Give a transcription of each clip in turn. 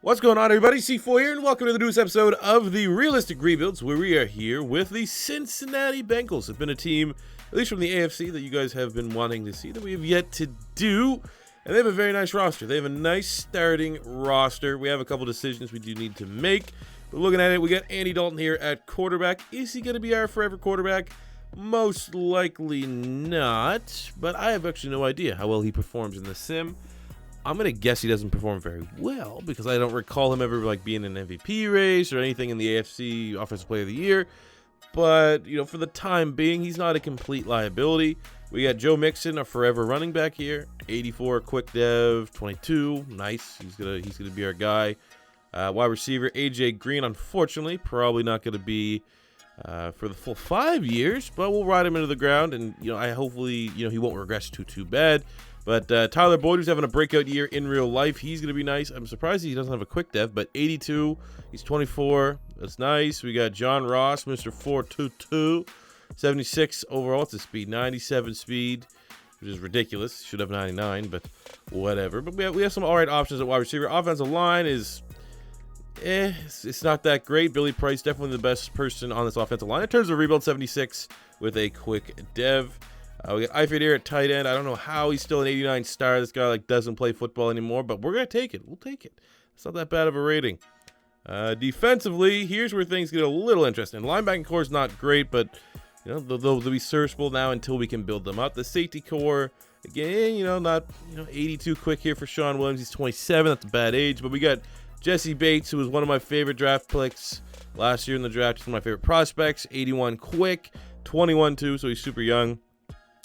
What's going on, everybody? C4 here, and welcome to the newest episode of the Realistic Rebuilds, where we are here with the Cincinnati Bengals. It's been a team, at least from the AFC, that you guys have been wanting to see that we have yet to do, and they have a very nice roster. They have a nice starting roster. We have a couple decisions we do need to make, but looking at it, we got Andy Dalton here at quarterback. Is he going to be our forever quarterback? Most likely not, but I have actually no idea how well he performs in the sim. I'm going to guess he doesn't perform very well because I don't recall him ever being in an MVP race or anything in the AFC Offensive Player of the Year. But, for the time being, he's not a complete liability. We got Joe Mixon, a forever running back here. 84 quick dev, 22. Nice. He's gonna be our guy. Wide receiver AJ Green, unfortunately, probably not going to be for the full 5 years, but we'll ride him into the ground, and I hopefully he won't regress too bad. But Tyler Boyd, who's having a breakout year in real life, he's going to be nice. I'm surprised he doesn't have a quick dev, but 82, he's 24. That's nice. We got John Ross, Mr. 422, 76 overall. It's a speed, 97 speed, which is ridiculous. Should have 99, but whatever. But we have some all right options at wide receiver. Offensive line is, it's not that great. Billy Price, definitely the best person on this offensive line. In terms of rebuild, 76 with a quick dev. We got Eifert here at tight end. I don't know how he's still an 89 star. This guy doesn't play football anymore, but we're going to take it. We'll take it. It's not that bad of a rating. Defensively, here's where things get a little interesting. Linebacking core is not great, but they'll be serviceable now until we can build them up. The safety core, again, not 82 quick here for Sean Williams. He's 27. That's a bad age, but we got Jessie Bates, who was one of my favorite draft picks last year in the draft. He's one of my favorite prospects. 81 quick, 21 too, so he's super young.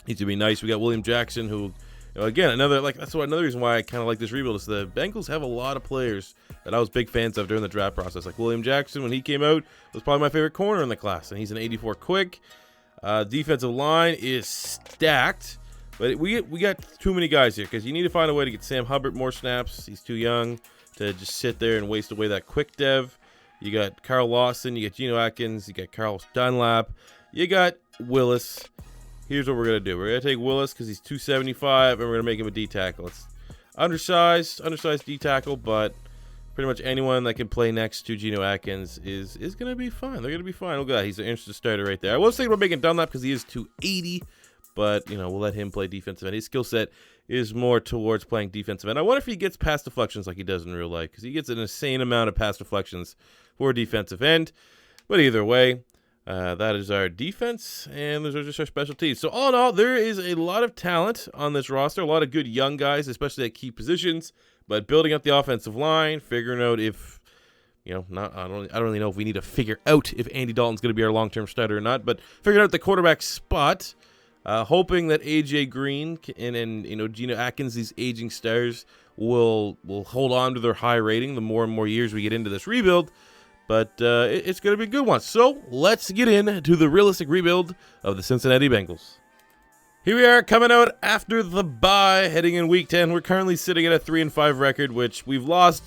He's gonna be nice. We got William Jackson, who, again, another reason why I kind of like this rebuild is the Bengals have a lot of players that I was big fans of during the draft process. Like William Jackson, when he came out, was probably my favorite corner in the class, and he's an 84 quick. Defensive line is stacked, but we got too many guys here because you need to find a way to get Sam Hubbard more snaps. He's too young to just sit there and waste away that quick dev. You got Carl Lawson, you got Geno Atkins, you got Carlos Dunlap, you got Willis. Here's what we're going to do. We're going to take Willis because he's 275, and we're going to make him a D-tackle. It's undersized D-tackle, but pretty much anyone that can play next to Geno Atkins is going to be fine. They're going to be fine. Look at that. He's an instant starter right there. I was thinking about making Dunlap because he is 280, but, we'll let him play defensive end. His skill set is more towards playing defensive end. I wonder if he gets pass deflections like he does in real life because he gets an insane amount of pass deflections for defensive end. But either way, that is our defense, and those are just our special teams. So all in all, there is a lot of talent on this roster, a lot of good young guys, especially at key positions. But building up the offensive line, figuring out if, I don't really know if we need to figure out if Andy Dalton's going to be our long-term starter or not. But figuring out the quarterback spot, hoping that AJ Green and Geno Atkins, these aging stars, will hold on to their high rating the more and more years we get into this rebuild. But it's going to be a good one. So let's get into the realistic rebuild of the Cincinnati Bengals. Here we are coming out after the bye, heading in Week 10. We're currently sitting at a 3-5 record, which we've lost.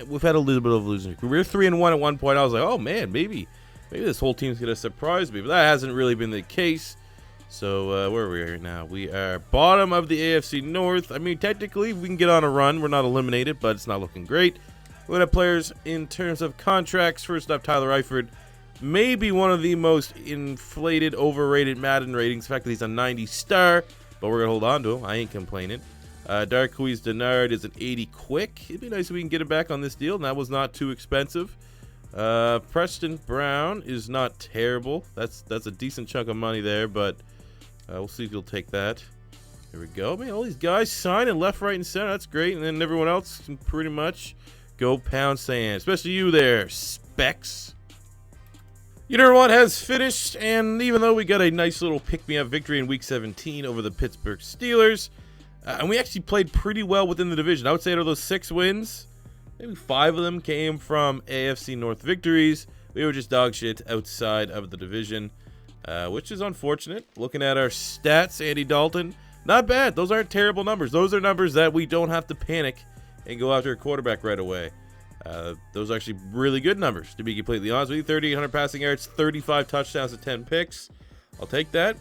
We've had a little bit of losing. We were 3-1 at one point. I was like, oh man, maybe this whole team's going to surprise me. But that hasn't really been the case. So where are we right now? We are bottom of the AFC North. I mean, technically, we can get on a run. We're not eliminated, but it's not looking great. Look at players in terms of contracts. First up, Tyler Eifert. Maybe one of the most inflated, overrated Madden ratings. The fact that he's a 90 star, but we're going to hold on to him. I ain't complaining. Darquise Denard is an 80 quick. It'd be nice if we can get him back on this deal, and that was not too expensive. Preston Brown is not terrible. That's a decent chunk of money there, but we'll see if he'll take that. Here we go. Man, all these guys signing left, right, and center. That's great. And then everyone else can pretty much go pound sand, especially you there, Specs. You know what has finished, and even though we got a nice little pick-me-up victory in Week 17 over the Pittsburgh Steelers, and we actually played pretty well within the division. I would say out of those 6 wins, maybe 5 of them came from AFC North victories. We were just dog shit outside of the division, which is unfortunate. Looking at our stats, Andy Dalton, not bad. Those aren't terrible numbers. Those are numbers that we don't have to panic and go after a quarterback right away. Those are actually really good numbers, to be completely honest with you. 3,800 passing yards, 35 touchdowns to 10 picks. I'll take that.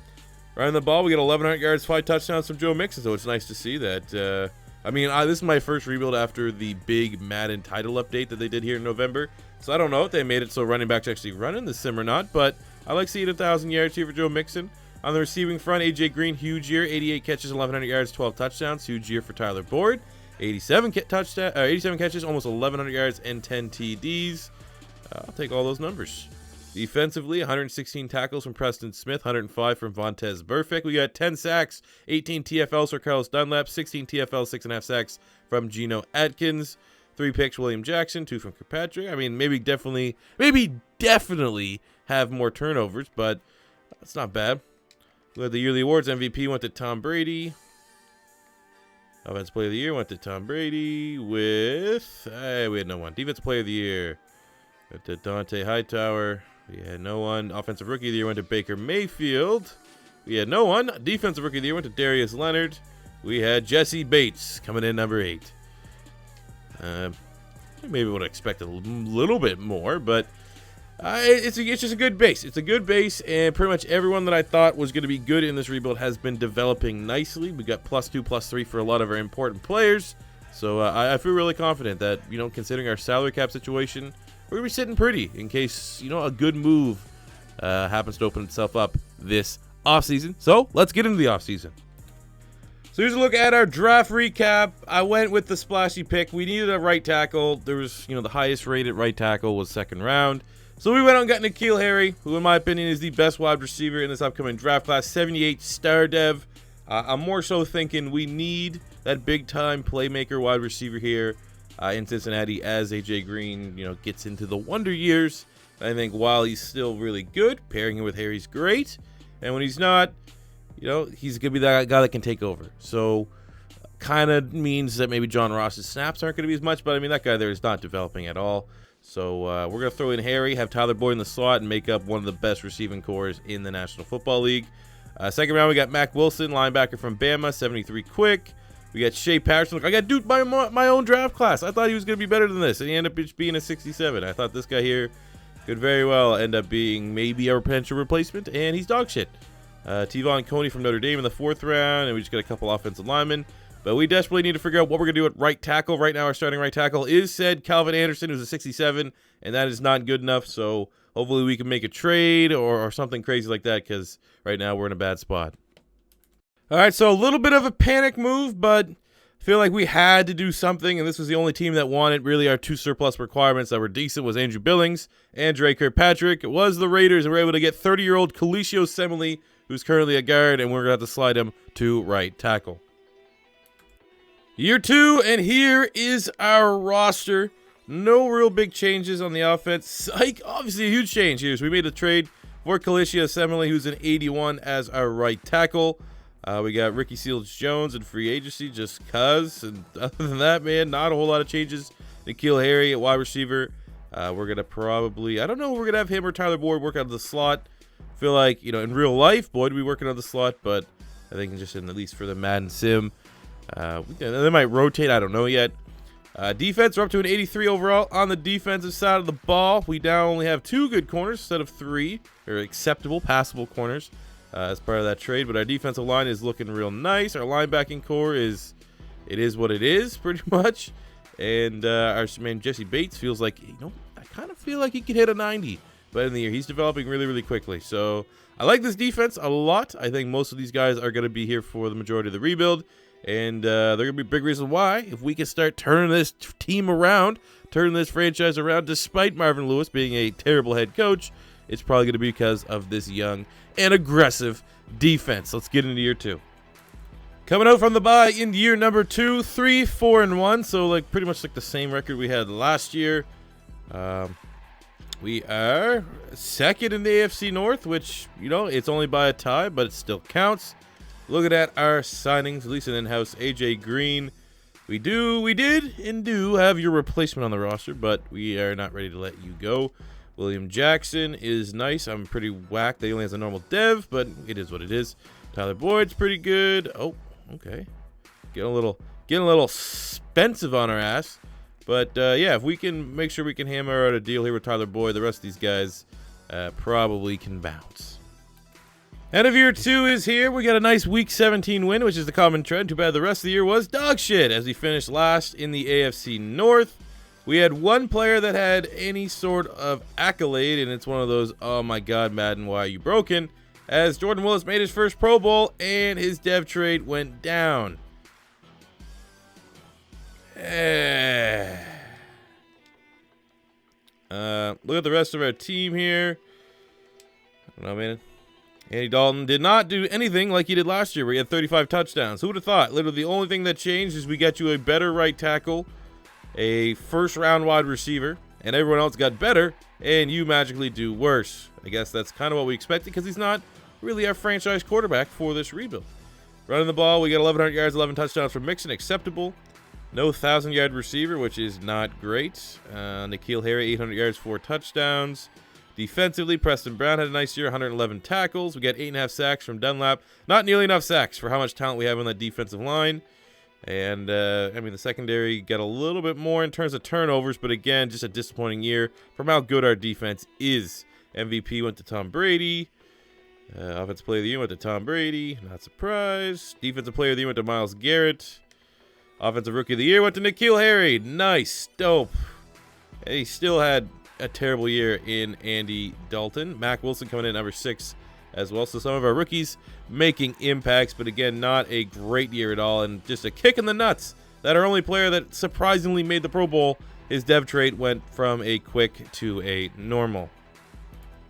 Running the ball, we got 1,100 yards, 5 touchdowns from Joe Mixon, so it's nice to see that I mean, this is my first rebuild after the big Madden title update that they did here in November. So I don't know if they made it so running backs actually running the sim or not, but I like seeing 1,000 yards here for Joe Mixon. On the receiving front, A.J. Green, huge year, 88 catches, 1,100 yards, 12 touchdowns, huge year for Tyler Boyd. 87 catches, almost 1,100 yards, and 10 TDs. I'll take all those numbers. Defensively, 116 tackles from Preston Smith, 105 from Vontaze Burfict. We got 10 sacks, 18 TFLs for Carlos Dunlap, 16 TFLs, 6.5 sacks from Geno Atkins, 3 picks William Jackson, 2 from Kirkpatrick. I mean, maybe definitely have more turnovers, but that's not bad. We had the yearly awards. MVP went to Tom Brady. Offensive Player of the Year went to Tom Brady with... we had no one. Defensive Player of the Year went to Dante Hightower. We had no one. Offensive Rookie of the Year went to Baker Mayfield. We had no one. Defensive Rookie of the Year went to Darius Leonard. We had Jessie Bates coming in number 8. Maybe would expect a little bit more, but it's just a good base. It's a good base, and pretty much everyone that I thought was going to be good in this rebuild has been developing nicely. We got +2, +3 for a lot of our important players, so I feel really confident that, considering our salary cap situation, we're going to be sitting pretty in case, a good move happens to open itself up this offseason. So let's get into the offseason. So here's a look at our draft recap. I went with the splashy pick. We needed a right tackle. There was, the highest rated right tackle was 2nd round. So we went on and got N'Keal Harry, who in my opinion is the best wide receiver in this upcoming draft class. 78 star dev. I'm more so thinking we need that big-time playmaker wide receiver here in Cincinnati as A.J. Green, gets into the wonder years. I think while he's still really good, pairing him with Harry's great. And when he's not, he's going to be that guy that can take over. So kind of means that maybe John Ross's snaps aren't going to be as much, but I mean, that guy there is not developing at all. So we're going to throw in Harry, have Tyler Boyd in the slot, and make up one of the best receiving cores in the National Football League. 2nd round, we got Mac Wilson, linebacker from Bama, 73 quick. We got Shea Patterson. Look, I got duped by my own draft class. I thought he was going to be better than this, and he ended up just being a 67. I thought this guy here could very well end up being maybe a potential replacement, and he's dog shit. Tevon Coney from Notre Dame in the 4th round, and we just got a couple offensive linemen. But we desperately need to figure out what we're going to do at right tackle. Right now, our starting right tackle is said Calvin Anderson, who's a 67, and that is not good enough. So hopefully we can make a trade or something crazy like that, because right now we're in a bad spot. All right, so a little bit of a panic move, but I feel like we had to do something, and this was the only team that wanted. Really, our 2 surplus requirements that were decent was Andrew Billings and Dre Kirkpatrick. It was the Raiders, and we were able to get 30-year-old Kalicio Semele, who's currently a guard, and we're going to have to slide him to right tackle. Year 2, and here is our roster. No real big changes on the offense. Psych, obviously a huge change here. So we made a trade for Kalicio Semele, who's an 81 as our right tackle. We got Ricky Seals-Jones in free agency just cuz. And other than that, man, not a whole lot of changes. N'Keal Harry at wide receiver. We're going to probably, I don't know, we're going to have him or Tyler Boyd work out of the slot. Feel like, in real life, Boyd would be working on the slot, but I think just at least for the Madden sim. They might rotate, I don't know yet. Defense, we're up to an 83 overall on the defensive side of the ball. We now only have 2 good corners instead of 3, or acceptable, passable corners as part of that trade. But our defensive line is looking real nice. Our linebacking core is what it is, pretty much. And our man Jessie Bates feels like, I kind of feel like he could hit a 90 by the end of the year. He's developing really, really quickly. So I like this defense a lot. I think most of these guys are going to be here for the majority of the rebuild. And they're going to be a big reason why. If we can start turning this team around, turning this franchise around, despite Marvin Lewis being a terrible head coach, it's probably going to be because of this young and aggressive defense. Let's get into year 2. Coming out from the bye in year number 2, 3-4-1. So pretty much the same record we had last year. We are 2nd in the AFC North, which, it's only by a tie, but it still counts. Looking at our signings, at least an in-house A.J. Green. We did have your replacement on the roster, but we are not ready to let you go. William Jackson is nice. I'm pretty whacked that he only has a normal dev, but it is what it is. Tyler Boyd's pretty good. Oh, okay. Getting a little expensive on our ass. But yeah, if we can make sure we can hammer out a deal here with Tyler Boyd, the rest of these guys probably can bounce. End of year 2 is here. We got a nice week 17 win, which is the common trend. Too bad the rest of the year was dog shit as we finished last in the AFC North. We had one player that had any sort of accolade, and it's one of those, oh my god, Madden, why are you broken? As Jordan Willis made his first Pro Bowl, and his dev trade went down. Look at the rest of our team here. I don't know, man. Andy Dalton did not do anything like he did last year where he had 35 touchdowns. Who would have thought? Literally, the only thing that changed is we got you a better right tackle, a first-round wide receiver, and everyone else got better, and you magically do worse. I guess that's kind of what we expected because he's not really our franchise quarterback for this rebuild. Running the ball, we got 1,100 yards, 11 touchdowns from Mixon, acceptable. No 1,000-yard receiver, which is not great. N'Keal Harry, 800 yards, 4 touchdowns. Defensively, Preston Brown had a nice year, 111 tackles. We got 8.5 sacks from Dunlap. Not nearly enough sacks for how much talent we have on that defensive line. And, I mean, the secondary got a little bit more in terms of turnovers, but again, just a disappointing year from how good our defense is. MVP went to Tom Brady. Offensive Player of the Year went to Tom Brady. Not surprised. Defensive Player of the Year went to Myles Garrett. Offensive Rookie of the Year went to N'Keal Harry. Nice. Dope. He still had a terrible year in Andy Dalton. Mac Wilson coming in at number 6 as well. So some of our rookies making impacts, but again, not a great year at all. And just a kick in the nuts that our only player that surprisingly made the Pro Bowl, his dev trait went from a quick to a normal.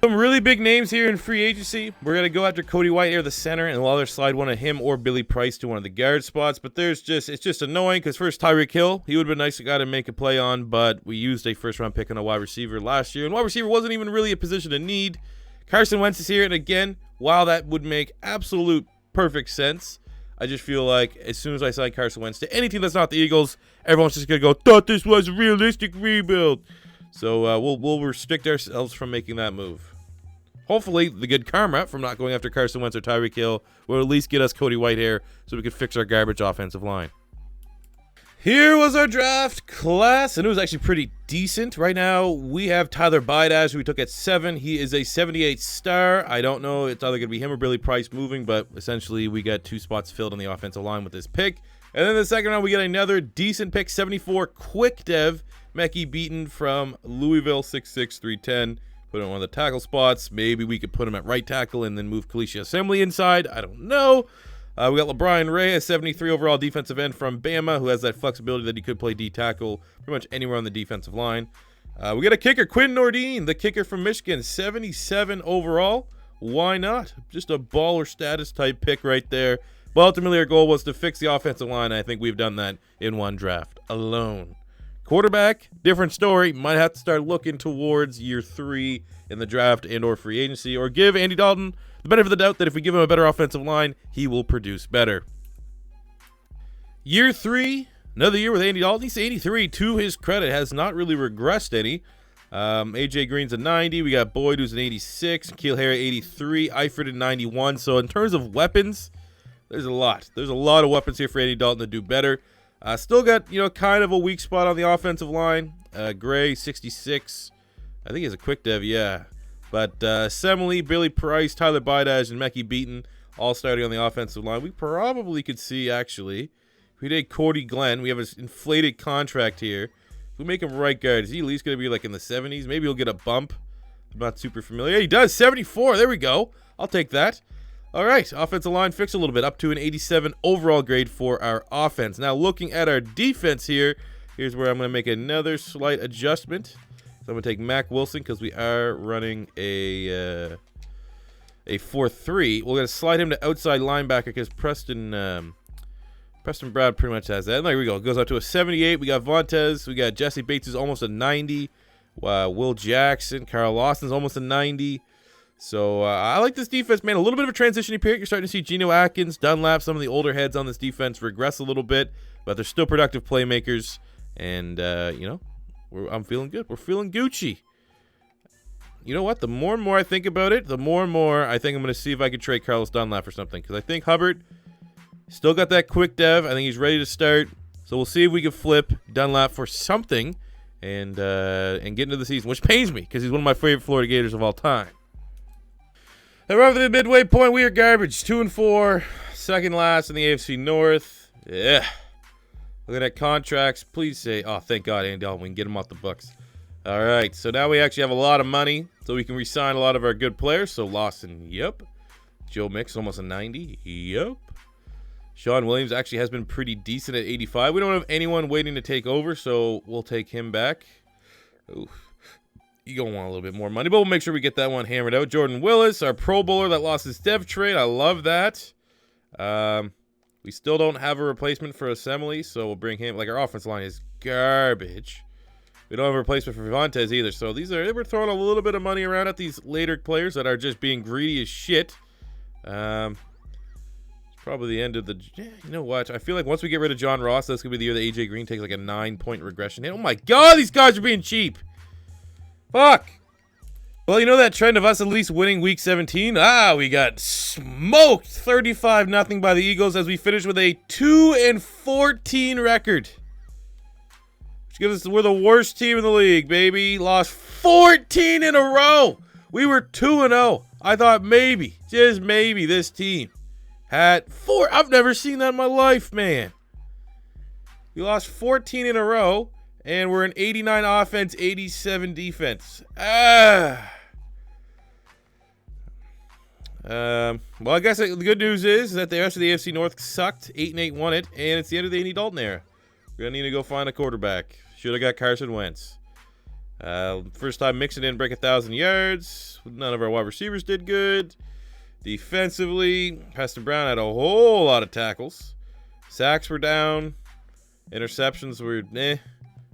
Some really big names here in free agency. We're going to go after Cody Whitehair, the center, and we'll either slide one of him or Billy Price to one of the guard spots. But it's just annoying because first Tyreek Hill, he would have been nice to guy to make a play on, but we used a first-round pick on a wide receiver last year, and wide receiver wasn't even really a position of need. Carson Wentz is here, and again, while that would make absolute perfect sense, I just feel like as soon as I sign Carson Wentz to any team that's not the Eagles, everyone's just going to go, thought this was a realistic rebuild. So we'll restrict ourselves from making that move. Hopefully, the good karma from not going after Carson Wentz or Tyreek Hill will at least get us Cody Whitehair so we can fix our garbage offensive line. Here was our draft class, and it was actually pretty decent. Right now, we have Tyler Bidasz, who we took at 7. He is a 78 star. I don't know. It's either going to be him or Billy Price moving, but essentially, we got 2 spots filled on the offensive line with this pick. And then the second round, we get another decent pick, 74 quick dev, Mekhi Beaton from Louisville, 6'6", 310. Put him on one of the tackle spots. Maybe we could put him at right tackle and then move Kalisha Assembly inside. I don't know. We got LeBron Ray, a 73 overall defensive end from Bama, who has that flexibility that he could play D tackle pretty much anywhere on the defensive line. We got a kicker, Quinn Nordine, the kicker from Michigan, 77 overall. Why not? Just a baller status type pick right there. But ultimately, our goal was to fix the offensive line, and I think we've done that in one draft alone. Quarterback, different story. Might have to start looking towards year 3 in the draft and or free agency, or give Andy Dalton the benefit of the doubt that if we give him a better offensive line, he will produce better. Year 3, another year with Andy Dalton. He's 83. To his credit, has not really regressed any. AJ Green's a 90. We got Boyd, who's an 86. N'Keal Harry, 83. Eifert, a 91. So in terms of weapons, there's a lot. There's a lot of weapons here for Andy Dalton to do better. Still got, kind of a weak spot on the offensive line. Gray, 66. I think he has a quick dev, yeah. But Assembly, Billy Price, Tyler Bidasz, and Mekhi Beaton all starting on the offensive line. We probably could see, actually, if we did Cordy Glenn, we have an inflated contract here. If we make him right guard, is he at least going to be like in the 70s? Maybe he'll get a bump. I'm not super familiar. He does, 74. There we go. I'll take that. All right, offensive line fixed a little bit, up to an 87 overall grade for our offense. Now, looking at our defense here, here's where I'm going to make another slight adjustment. So I'm going to take Mac Wilson because we are running a 4-3. We're going to slide him to outside linebacker because Preston Brown pretty much has that. And there we go. It goes up to a 78. We got Vontaze. We got Jessie Bates is almost a 90. Will Jackson. Carl Lawson's almost a 90. So I like this defense, man. A little bit of a transition period. You're starting to see Geno, Atkins, Dunlap, some of the older heads on this defense regress a little bit, but they're still productive playmakers. And, I'm feeling good. We're feeling Gucci. You know what? The more and more I think about it, the more and more I think I'm going to see if I can trade Carlos Dunlap for something. Because I think Hubbard still got that quick dev. I think he's ready to start. So we'll see if we can flip Dunlap for something and get into the season, which pains me because he's one of my favorite Florida Gators of all time. And we're over the midway point. We are garbage. 2-4. Second last in the AFC North. Yeah. Looking at contracts. Please say, oh, thank God, Andy Dalton. We can get him off the books. All right. So now we actually have a lot of money. So we can re-sign a lot of our good players. So Lawson, yep. Joe Mixon, almost a 90. Yep. Sean Williams actually has been pretty decent at 85. We don't have anyone waiting to take over, so we'll take him back. Ooh. You're going to want a little bit more money, but we'll make sure we get that one hammered out. Jordan Willis, our Pro Bowler that lost his dev trade. I love that. We still don't have a replacement for Assembly, so we'll bring him. Like, our offensive line is garbage. We don't have a replacement for Vontaze either. So we're throwing a little bit of money around at these later players that are just being greedy as shit. It's probably the end of the. Yeah, you know what? I feel like once we get rid of John Ross, that's gonna be the year that AJ Green takes like a 9-point regression hit. Oh my God, these guys are being cheap. Fuck. Well, you know that trend of us at least winning week 17? We got smoked 35-0 by the Eagles as we finish with a 2-14 record. Which gives us, we're the worst team in the league, baby. Lost 14 in a row. We were 2-0. I thought maybe, just maybe, this team had 4. I've never seen that in my life, man. We lost 14 in a row. And we're an 89 offense, 87 defense. Well, I guess the good news is that the rest of the AFC North sucked. 8-8 won it, and it's the end of the Andy Dalton era. We're going to need to go find a quarterback. Should have got Carson Wentz. First time Mixon didn't break 1,000 yards. None of our wide receivers did good. Defensively, Preston Brown had a whole lot of tackles. Sacks were down. Interceptions were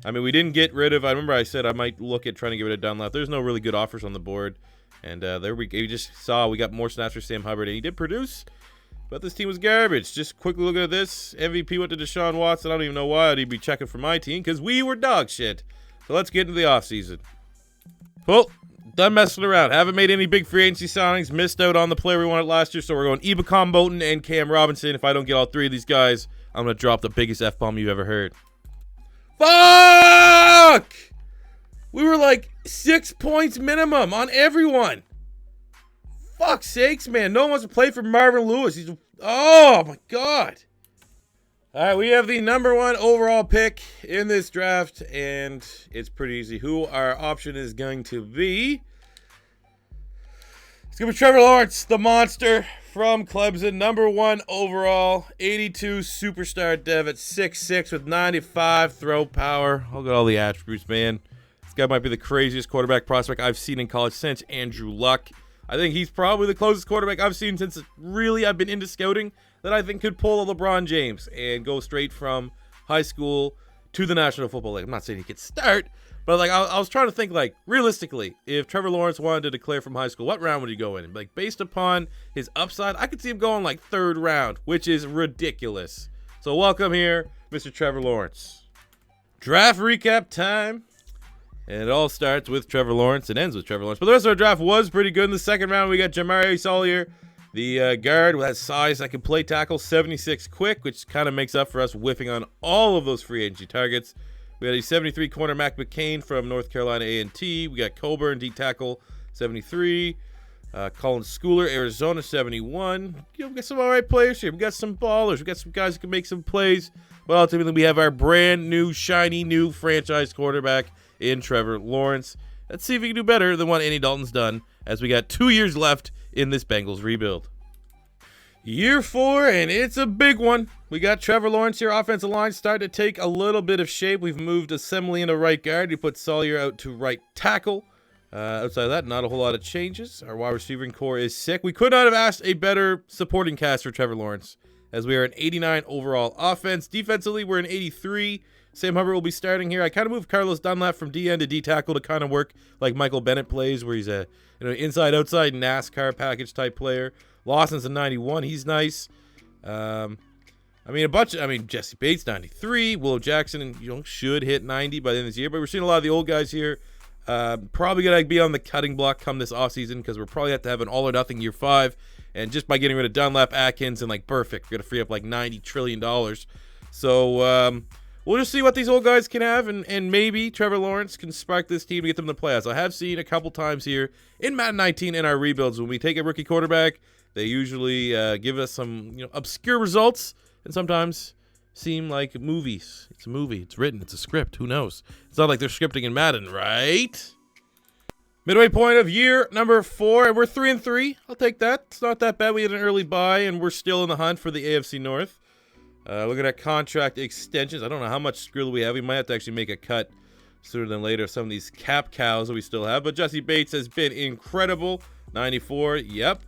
I mean, we didn't get rid of. I remember I said I might look at trying to get rid of Dunlap. There's no really good offers on the board, and there we just saw we got more snaps for Sam Hubbard, and he did produce, but this team was garbage. Just quickly looking at this, MVP went to Deshaun Watson. I don't even know why I'd be checking for my team because we were dog shit. So let's get into the offseason. Well, done messing around. Haven't made any big free agency signings. Missed out on the player we wanted last year, so we're going Ebicom Bolton and Cam Robinson. If I don't get all three of these guys, I'm gonna drop the biggest F-bomb you've ever heard. Fuck! We were like 6 points minimum on everyone. Fuck's sakes, man. No one wants to play for Marvin Lewis. Oh, my God. All right, we have the #1 overall pick in this draft, and it's pretty easy who our option is going to be. It's going to be Trevor Lawrence, the monster from Clemson, #1 overall, 82 superstar dev at 6'6" with 95 throw power. Look at all the attributes, man. This guy might be the craziest quarterback prospect I've seen in college since Andrew Luck. I think he's probably the closest quarterback I've seen since really I've been into scouting that I think could pull a LeBron James and go straight from high school to the National Football League. I'm not saying he could start, but like I was trying to think, like, realistically, if Trevor Lawrence wanted to declare from high school, what round would he go in? Like, based upon his upside, I could see him going like 3rd round, which is ridiculous. So welcome here, Mr. Trevor Lawrence. Draft recap time. And it all starts with Trevor Lawrence and ends with Trevor Lawrence. But the rest of our draft was pretty good. In the second round, we got Jamari Salyer, the guard with that size that can play tackle, 76 quick, which kind of makes up for us whiffing on all of those free agency targets. We had a 73 corner Mac McCain from North Carolina A&T. We got Coburn, D tackle, 73. Colin Schooler, Arizona, 71. You know, we got some all right players here. We got some ballers. We got some guys who can make some plays. But ultimately, we have our brand new, shiny, new franchise quarterback in Trevor Lawrence. Let's see if we can do better than what Andy Dalton's done, as we got 2 years left in this Bengals rebuild. Year 4, and it's a big one. We got Trevor Lawrence here. Offensive line starting to take a little bit of shape. We've moved Assembly into right guard. We put Salyer out to right tackle. Outside of that, not a whole lot of changes. Our wide receiving core is sick. We could not have asked a better supporting cast for Trevor Lawrence, as we are an 89 overall offense. Defensively, we're an 83. Sam Hubbard will be starting here. I kind of moved Carlos Dunlap from D end to D tackle to kind of work like Michael Bennett plays, where he's a inside-outside NASCAR package type player. Lawson's a 91. He's nice. Jessie Bates, 93. Willow Jackson, should hit 90 by the end of this year. But we're seeing a lot of the old guys here. Probably going to be on the cutting block come this offseason, because we're probably have to have an all-or-nothing year 5. And just by getting rid of Dunlap, Atkins, and like Burfict, we're going to free up like $90 trillion. So we'll just see what these old guys can have, and maybe Trevor Lawrence can spark this team to get them in the playoffs. I have seen a couple times here in Madden 19 in our rebuilds, when we take a rookie quarterback, they usually give us some obscure results, and sometimes seem like movies. It's a movie. It's written. It's a script. Who knows? It's not like they're scripting in Madden, right? Midway point of year number 4, and we're 3-3. I'll take that. It's not that bad. We had an early bye, and we're still in the hunt for the AFC North. Looking at contract extensions, I don't know how much skrill we have. We might have to actually make a cut sooner than later of some of these cap cows that we still have. But Jessie Bates has been incredible. 94, yep.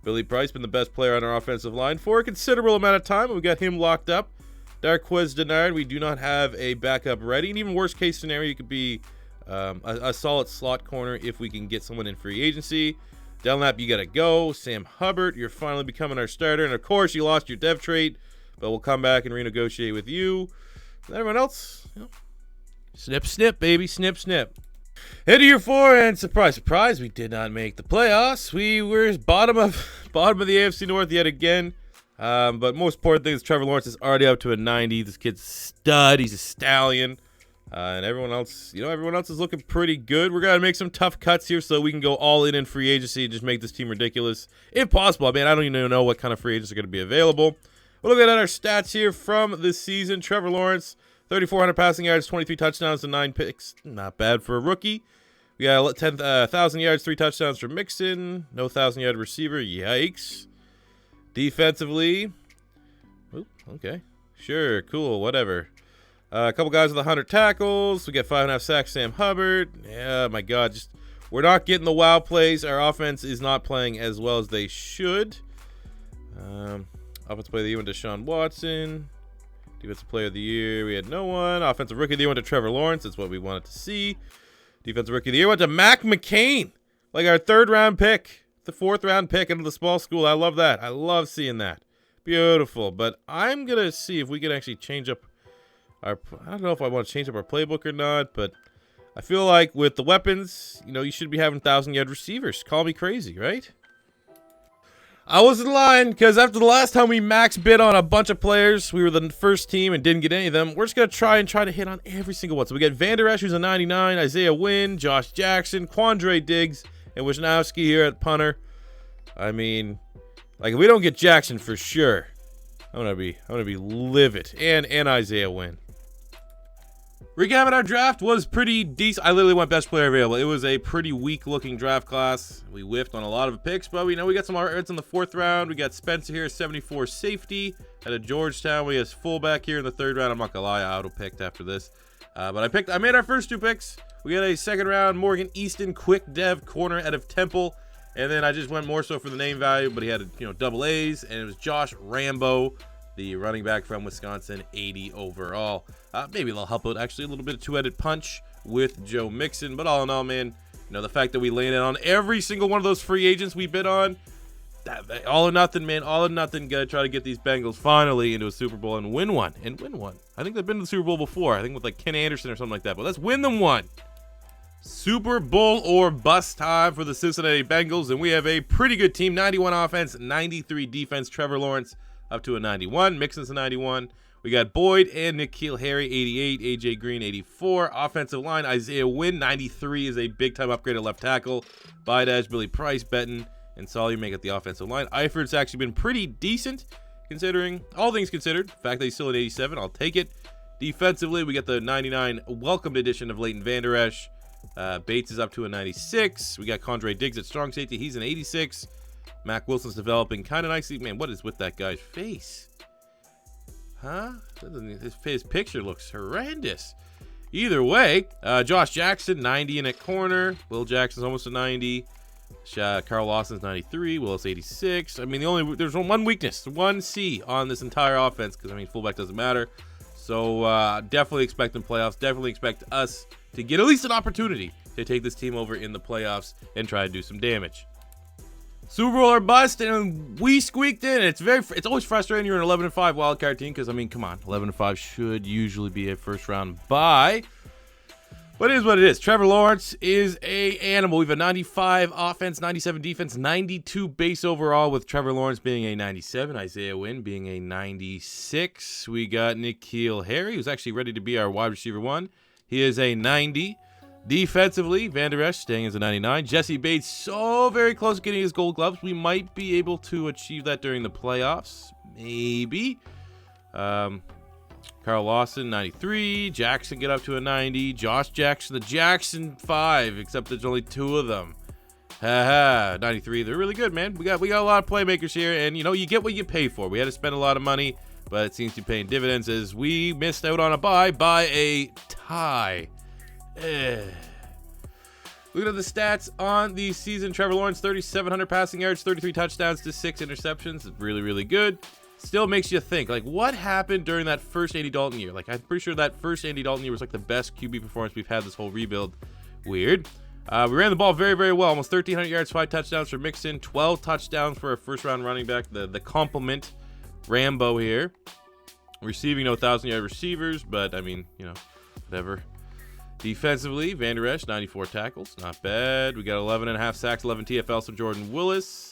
Billy Price been the best player on our offensive line for a considerable amount of time. We got him locked up. Darquez denied. We do not have a backup ready. And even worst case scenario, you could be a solid slot corner if we can get someone in free agency. Dunlap, you got to go. Sam Hubbard, you're finally becoming our starter. And of course, you lost your dev trait, but we'll come back and renegotiate with you. And everyone else, snip, snip, baby. Snip, snip. Head to year 4, and surprise, surprise, we did not make the playoffs. We were bottom of the AFC North yet again. But most important thing is Trevor Lawrence is already up to a 90. This kid's a stud. He's a stallion. And everyone else, everyone else is looking pretty good. We're going to make some tough cuts here so we can go all in free agency and just make this team ridiculous. If possible. I mean, I don't even know what kind of free agents are going to be available. We're looking at our stats here from this season. Trevor Lawrence, 3,400 passing yards, 23 touchdowns, and 9 picks. Not bad for a rookie. We got 10,000 yards, 3 touchdowns for Mixon. No 1,000-yard receiver. Yikes. Defensively, okay, sure, cool, whatever. A couple guys with 100 tackles. We get 5.5 sacks. Sam Hubbard. Yeah, my God, we're not getting the wow plays. Our offense is not playing as well as they should. Offensive player of the year went to Deshaun Watson. Defensive player of the year, we had no one. Offensive rookie of the year went to Trevor Lawrence. That's what we wanted to see. Defensive rookie of the year went to Mac McCain, like our 3rd-round pick. The 4th-round pick into the small school. I love that. I love seeing that. Beautiful. But I'm going to see if we can actually change up our... I don't know if I want to change up our playbook or not, but I feel like with the weapons, you should be having 1,000-yard receivers. Call me crazy, right? I wasn't lying, because after the last time we max bid on a bunch of players, we were the first team and didn't get any of them. We're just going to try to hit on every single one. So we got Van Der Esch, who's a 99, Isaiah Wynn, Josh Jackson, Quandre Diggs, and Wisnowski here at punter. I mean, like, if we don't get Jackson for sure, I'm gonna be livid. And Isaiah Wynn. Recapping our draft was pretty decent. I literally went best player available. It was a pretty weak-looking draft class. We whiffed on a lot of picks, but we got some hits in the 4th round. We got Spencer here, 74 safety out of Georgetown. We have fullback here in the 3rd round. I'm not gonna lie, I auto-picked after this. But I made our first 2 picks. We got a 2nd round Morgan Easton quick dev corner out of Temple, and then I just went more so for the name value, but he had double A's, and it was Josh Rambo, the running back from Wisconsin, 80 overall. Maybe they'll help out actually a little bit of 2-headed punch with Joe Mixon, but all in all, man, the fact that we landed on every single one of those free agents we bid on, that all or nothing, man, all or nothing. Gotta try to get these Bengals finally into a Super Bowl and win one. I think they've been to the Super Bowl before. I think with like Ken Anderson or something like that. But let's win them one. Super Bowl or bust time for the Cincinnati Bengals, and we have a pretty good team. 91 offense, 93 defense. Trevor Lawrence up to a 91. Mixon's a 91. We got Boyd and N'Keal Harry, 88. AJ Green, 84. Offensive line, Isaiah Wynn, 93 is a big-time upgrade at left tackle. Vontaze, Billy Price, Benton, and Solly make it the offensive line. Eifert's actually been pretty decent, considering all things considered. The fact that he's still at 87, I'll take it. Defensively, we got the 99 welcomed edition of Leighton Van Der Esch. Bates is up to a 96. We got Quandre Diggs at strong safety. He's an 86. Mac Wilson's developing kind of nicely. Man, what is with that guy's face? Huh? His picture looks horrendous. Either way, Josh Jackson, 90 in at corner. Will Jackson's almost a 90. Carl Lawson's 93. Willis 86. I mean, there's one weakness, one C on this entire offense, because, I mean, fullback doesn't matter. So definitely expect them playoffs. Definitely expect us to get at least an opportunity to take this team over in the playoffs and try to do some damage. Super Bowl or bust, and we squeaked in. It's always frustrating. You're an 11-5 wildcard team because, I mean, come on, 11-5 should usually be a first round bye. But it is what it is. Trevor Lawrence is a animal. We have a 95 offense, 97 defense, 92 base overall, with Trevor Lawrence being a 97, Isaiah Wynn being a 96. We got N'Keal Harry, who's actually ready to be our wide receiver 1. He is a 90. Defensively, Van Der Esch staying as a 99. Jessie Bates so very close to getting his gold gloves. We might be able to achieve that during the playoffs. Maybe. Carl Lawson, 93. Jackson get up to a 90. Josh Jackson, the Jackson 5, except there's only 2 of them. Haha, 93. They're really good, man. We got a lot of playmakers here, and you know, you get what you pay for. We had to spend a lot of money, but it seems to be paying dividends as we missed out on a bye by a tie. Look at the stats on the season. Trevor Lawrence, 3,700 passing yards, 33 touchdowns to 6 interceptions. It's really, really good. Still makes you think, like, what happened during that first Andy Dalton year? Like, I'm pretty sure that first Andy Dalton year was like the best QB performance we've had this whole rebuild. Weird. We ran the ball very, very well. Almost 1,300 yards, 5 touchdowns for Mixon, 12 touchdowns for a first-round running back. The compliment Rambo here. Receiving no 1,000-yard receivers, but, I mean, you know, whatever. Defensively, Van Der Esch, 94 tackles. Not bad. We got 11.5 sacks, 11 TFLs from Jordan Willis.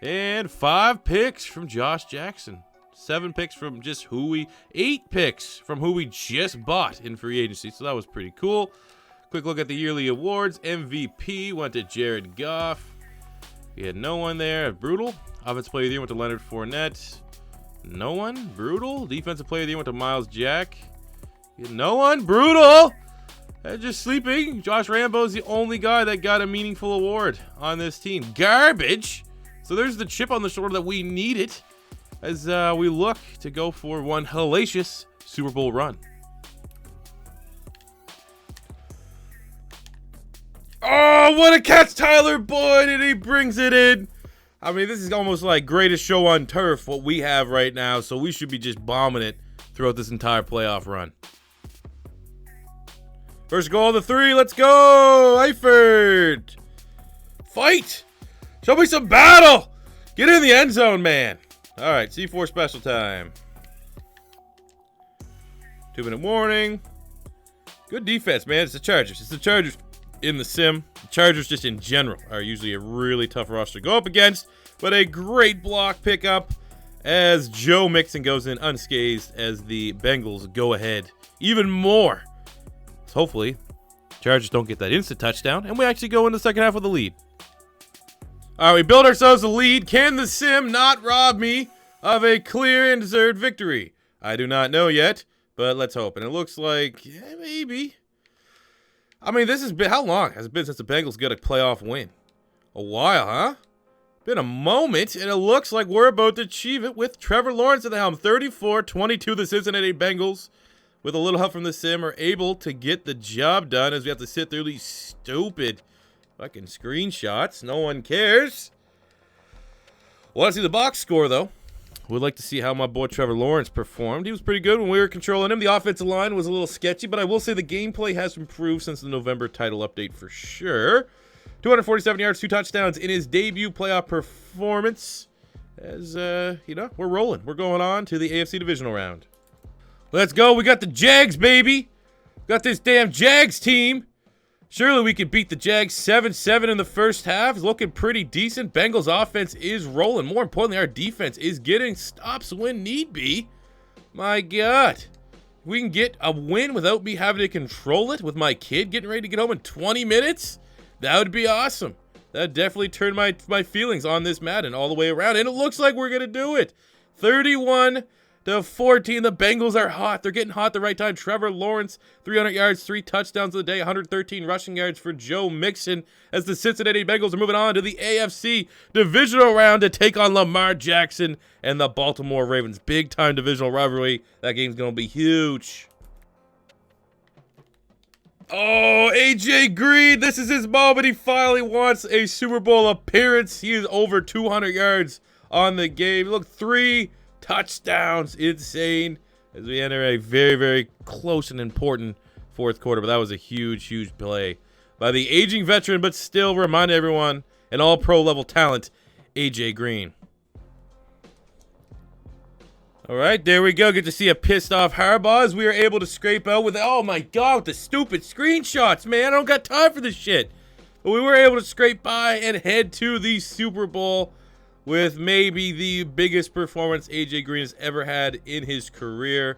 And 5 picks from Josh Jackson. 7 picks from just 8 picks from who we just bought in free agency. So that was pretty cool. Quick look at the yearly awards. MVP went to Jared Goff. We had no one there. Brutal. Offensive player of the year went to Leonard Fournette. No one. Brutal. Defensive player of the year went to Miles Jack. We had no one. Brutal. Just sleeping. Josh Rambo's the only guy that got a meaningful award on this team. Garbage. So there's the chip on the shoulder that we needed as we look to go for one hellacious Super Bowl run. Oh, what a catch, Tyler Boyd, and he brings it in. I mean, this is almost like greatest show on turf, what we have right now, so we should be just bombing it throughout this entire playoff run. First goal of the 3, let's go, Eifert. Fight. Show me some battle. Get in the end zone, man. All right, C4 special time. 2-minute warning. Good defense, man. It's the Chargers. It's the Chargers in the sim. The Chargers just in general are usually a really tough roster to go up against, but a great block pickup as Joe Mixon goes in unscathed as the Bengals go ahead even more. So hopefully, Chargers don't get that instant touchdown, and we actually go in the second half with a lead. All right, we build ourselves a lead. Can the sim not rob me of a clear and deserved victory? I do not know yet, but let's hope. And it looks like, yeah, maybe. I mean, this has been, how long has it been since the Bengals got a playoff win? A while, huh? Been a moment, and it looks like we're about to achieve it with Trevor Lawrence at the helm. 34-22, the Cincinnati Bengals, with a little help from the sim, are able to get the job done as we have to sit through these stupid fucking screenshots. No one cares. Want to see the box score, though. Would like to see how my boy Trevor Lawrence performed. He was pretty good when we were controlling him. The offensive line was a little sketchy, but I will say the gameplay has improved since the November title update for sure. 247 yards, 2 touchdowns in his debut playoff performance. As, you know, we're rolling. We're going on to the AFC Divisional round. Let's go. We got the Jags, baby. Got this damn Jags team. Surely we could beat the Jags 7-7 in the first half. It's looking pretty decent. Bengals offense is rolling. More importantly, our defense is getting stops when need be. My God. If we can get a win without me having to control it with my kid getting ready to get home in 20 minutes, that would be awesome. That would definitely turn my feelings on this Madden all the way around. And it looks like we're going to do it. 31-14. The Bengals are hot. They're getting hot at the right time. Trevor Lawrence, 300 yards, 3 touchdowns of the day, 113 rushing yards for Joe Mixon as the Cincinnati Bengals are moving on to the AFC Divisional round to take on Lamar Jackson and the Baltimore Ravens. Big-time divisional rivalry. That game's going to be huge. Oh, AJ Green, this is his moment. He finally wants a Super Bowl appearance. He is over 200 yards on the game. Look, 3 touchdowns. Insane as we enter a very, very close and important fourth quarter. But that was a huge, huge play by the aging veteran, but still remind everyone, an all-pro level talent, AJ Green. All right, there we go. Get to see a pissed off Harbaugh as we were able to scrape out with, oh my God, with the stupid screenshots, man. I don't got time for this shit. But we were able to scrape by and head to the Super Bowl with maybe the biggest performance AJ Green has ever had in his career.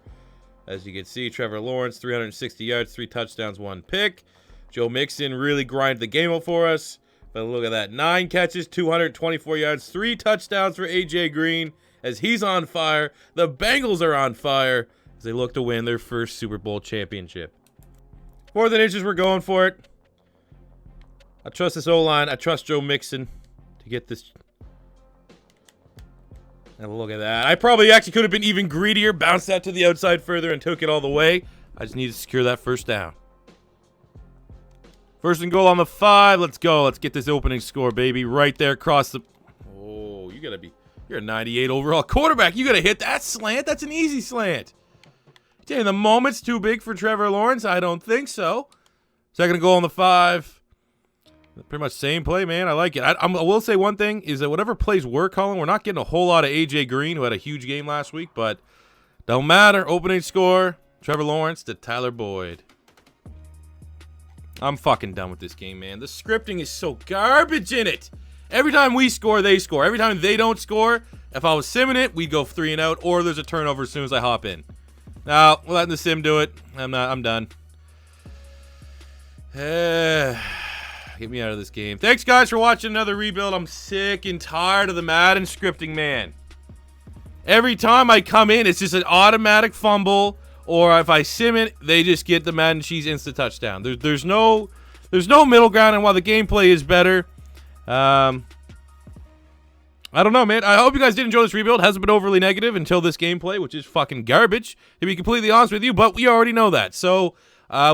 As you can see, Trevor Lawrence, 360 yards, 3 touchdowns, 1 pick. Joe Mixon really grinded the game up for us. But look at that, 9 catches, 224 yards, 3 touchdowns for AJ Green. As he's on fire, the Bengals are on fire as they look to win their first Super Bowl championship. 4th and inches, we're going for it. I trust this O-line. I trust Joe Mixon to get this. Have a look at that. I probably actually could have been even greedier, bounced that to the outside further and took it all the way. I just need to secure that first down. 1st and goal on the 5. Let's go. Let's get this opening score, baby. Right there across the... Oh, you got to be... You're a 98 overall quarterback. You got to hit that slant. That's an easy slant. The moment's too big for Trevor Lawrence. I don't think so. 2nd goal on the 5. Pretty much same play, man. I like it. I will say one thing is that whatever plays we're calling, we're not getting a whole lot of AJ Green, who had a huge game last week, but don't matter. Opening score, Trevor Lawrence to Tyler Boyd. I'm fucking done with this game, man. The scripting is so garbage in it. Every time we score, they score. Every time they don't score, if I was simming it, we'd go 3 and out, or there's a turnover as soon as I hop in. Now, we're letting the sim do it. I'm done. Get me out of this game. Thanks, guys, for watching another rebuild. I'm sick and tired of the Madden scripting, man. Every time I come in, it's just an automatic fumble, or if I sim it, they just get the Madden cheese instant touchdown. There's no middle ground, and while the gameplay is better, I don't know, man. I hope you guys did enjoy this rebuild. Hasn't been overly negative until this gameplay, which is fucking garbage, to be completely honest with you, but we already know that. So,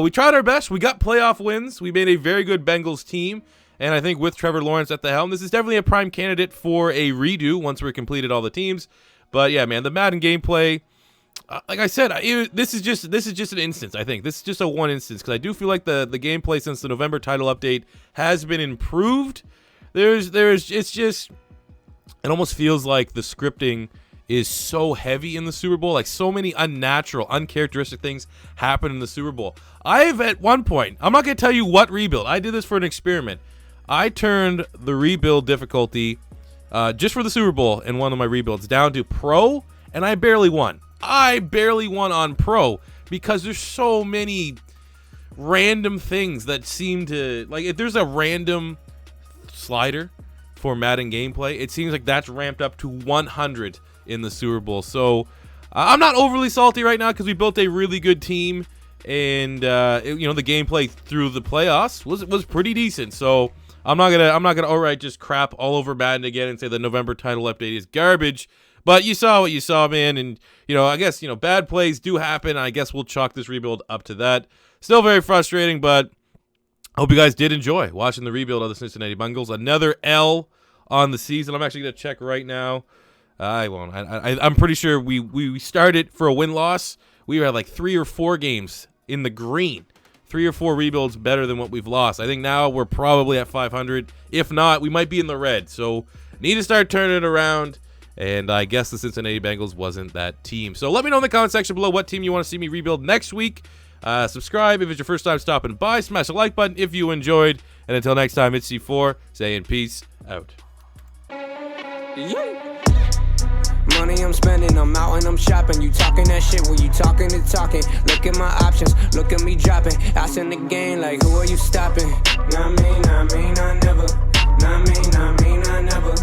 we tried our best. We got playoff wins. We made a very good Bengals team, and I think with Trevor Lawrence at the helm, this is definitely a prime candidate for a redo once we're completed all the teams. But yeah, man, the Madden gameplay, like I said, this is just an instance. I think this is just a one instance because I do feel like the gameplay since the November title update has been improved. It almost feels like the scripting is so heavy in the Super Bowl. Like so many unnatural, uncharacteristic things happen in the Super Bowl. I've at one point, I'm not going to tell you what rebuild. I did this for an experiment. I turned the rebuild difficulty just for the Super Bowl in one of my rebuilds down to Pro, and I barely won. I barely won on Pro because there's so many random things that seem to, like, if there's a random slider for Madden gameplay, it seems like that's ramped up to 100 in the Super Bowl. So I'm not overly salty right now because we built a really good team, and the gameplay through the playoffs was pretty decent. So I'm not gonna outright just crap all over Madden again and say the November title update is garbage. But you saw what you saw, man, and I guess bad plays do happen. I guess we'll chalk this rebuild up to that. Still very frustrating, but I hope you guys did enjoy watching the rebuild of the Cincinnati Bengals. Another L on the season. I'm actually gonna check right now. I won't. I'm pretty sure we started for a win-loss. We had like 3 or 4 games in the green. 3 or 4 rebuilds better than what we've lost. I think now we're probably at 500. If not, we might be in the red. So need to start turning it around. And I guess the Cincinnati Bengals wasn't that team. So let me know in the comment section below what team you want to see me rebuild next week. Subscribe if it's your first time stopping by. Smash the like button if you enjoyed. And until next time, it's C4 saying peace out. Money I'm spending, I'm out and I'm shopping. You talking that shit, well you talking the talking. Look at my options, look at me dropping. Ass in the game, like who are you stopping? Not me, not me, not never. Not me, not me, not never.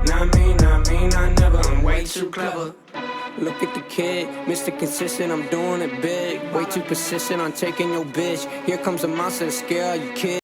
Not me, not me, not never. I'm way too clever. Look at the kid, Mr. Consistent, I'm doing it big. Way too persistent on taking your bitch. Here comes a monster to scare all you kids.